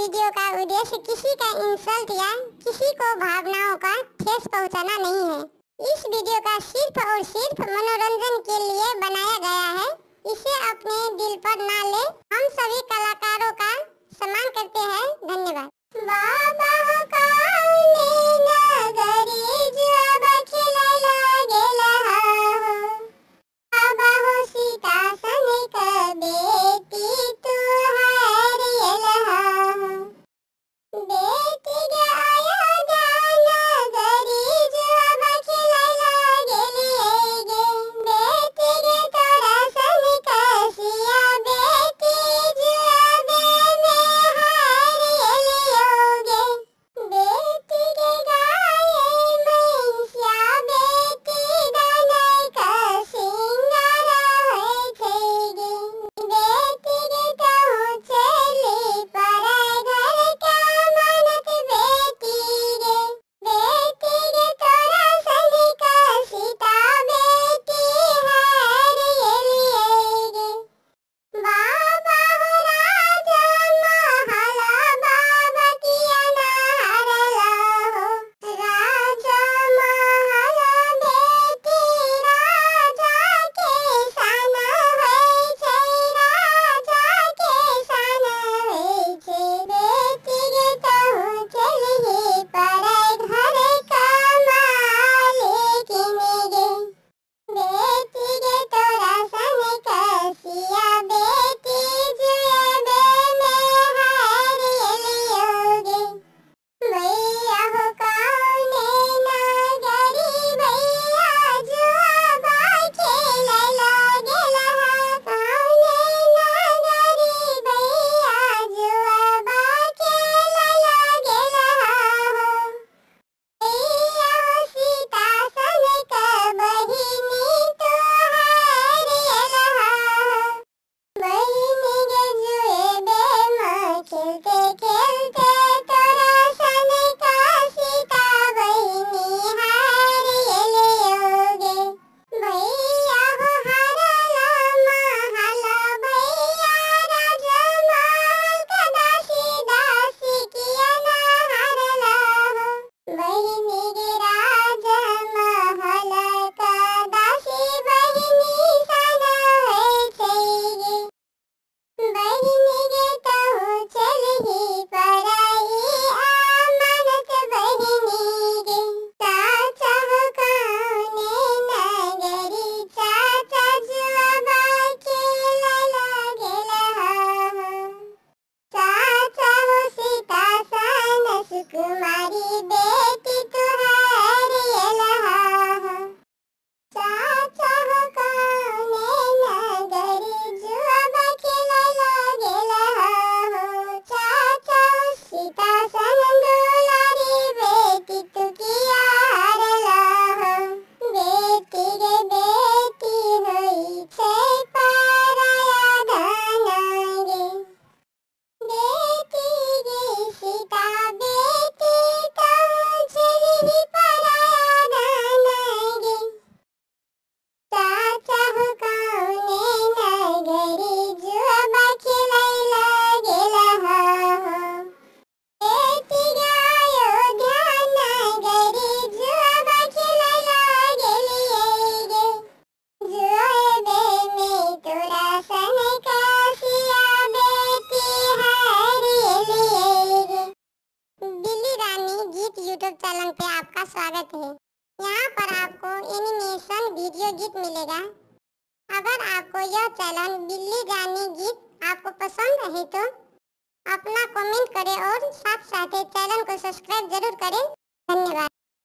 Video का उद्देश्य किसी का इंसल्ट या किसी को भावनाओं का ठेस पहुंचाना नहीं है। इस वीडियो का सिर्फ और सिर्फ मनोरंजन के लिए बनाया गया है। इसे अपने दिल पर ना ले। हम सभी कलाकारों का सम्मान करते हैं। धन्यवाद। बाबा काने नगरी जब खिलैला गेला हो, बाबा हो सीता सनिक बेटी तुहार येला हो, बेटी गे अयोध्या नगरी जब खिलैला गेली गे, बेटी गे तोरा सनिक सिया बेटी जब में हार येलियो गे, बेटी गे गाये मैसिया बेटी दनई का सिंगार होय छै गे, बेटी गे कहूँ चली पराय घर का मानत बेटी गे, बेटी गे तोरा सनिक सीता बेटी हार येलियो गे, बाबा हो राजा महल बाबा किया ना हारला हो, राजा महल बेटी राजा के सान होय छै, राजा के सान होय छै, बेटी गे कहूँ चलही पराय घर का मालिकिन गे, बेटी गे तोरा सनिक सिया बेटी जब में हार येलियो गे, भैया हो कौने नगरी भैया जुआबा खेलैला गेला हो, कौने नगरी भैया जुआबा खेलैला गेला हो, भैया हो सीता सनिक बहिनी तुहार येला हो, बहिनी गे जुएबे में खेलते खेलते तोरा सनिक सीता बहिनी हार येलियो गे, भैया हो हारला महल भैया राजा महल का दासी दासी किया ना हारला हो, बहिनी गे राजा महल का दासी बहिनी सन होय छै गे, बहिनी गे कहूँ चलही पराई अमानत बहिनी गे, चाचा हो कौने नगरी चाचा जुआबा खेलैला गेला हो, चाचा हो सीता सन सुकुमारी बेटी तुहार येला हो, चाचा हो कौने नगरी जुआबा खेलैला गेला हो, चाचा हो सीता सन दुलारी बेटी तू किया हारला हो, बेटी गे बेटी होई छै पराया धन गे, बेटी गे सीता बेटी कहूँ चलही पराया धन गे, चाचा हो कौने नगरी जुआबा खेलैला गेला हो, बेटी गे अयोध्या नगरी जुआबा खेलैला गेली गे, जुएबे में तोरा सनिक सिया बेटी हार येलियो गे। बिल्ली रानी गीत यूट्यूब चैनल पे आपका स्वागत है। यहाँ पर आपको एनिमेशन वीडियो गीत मिलेगा। अगर आपको यह चैनल बिल्ली रानी गीत आपको पसंद है तो अपना कमेंट करें और साथ साथ चैनल को सब्सक्राइब जरूर करें। धन्यवाद।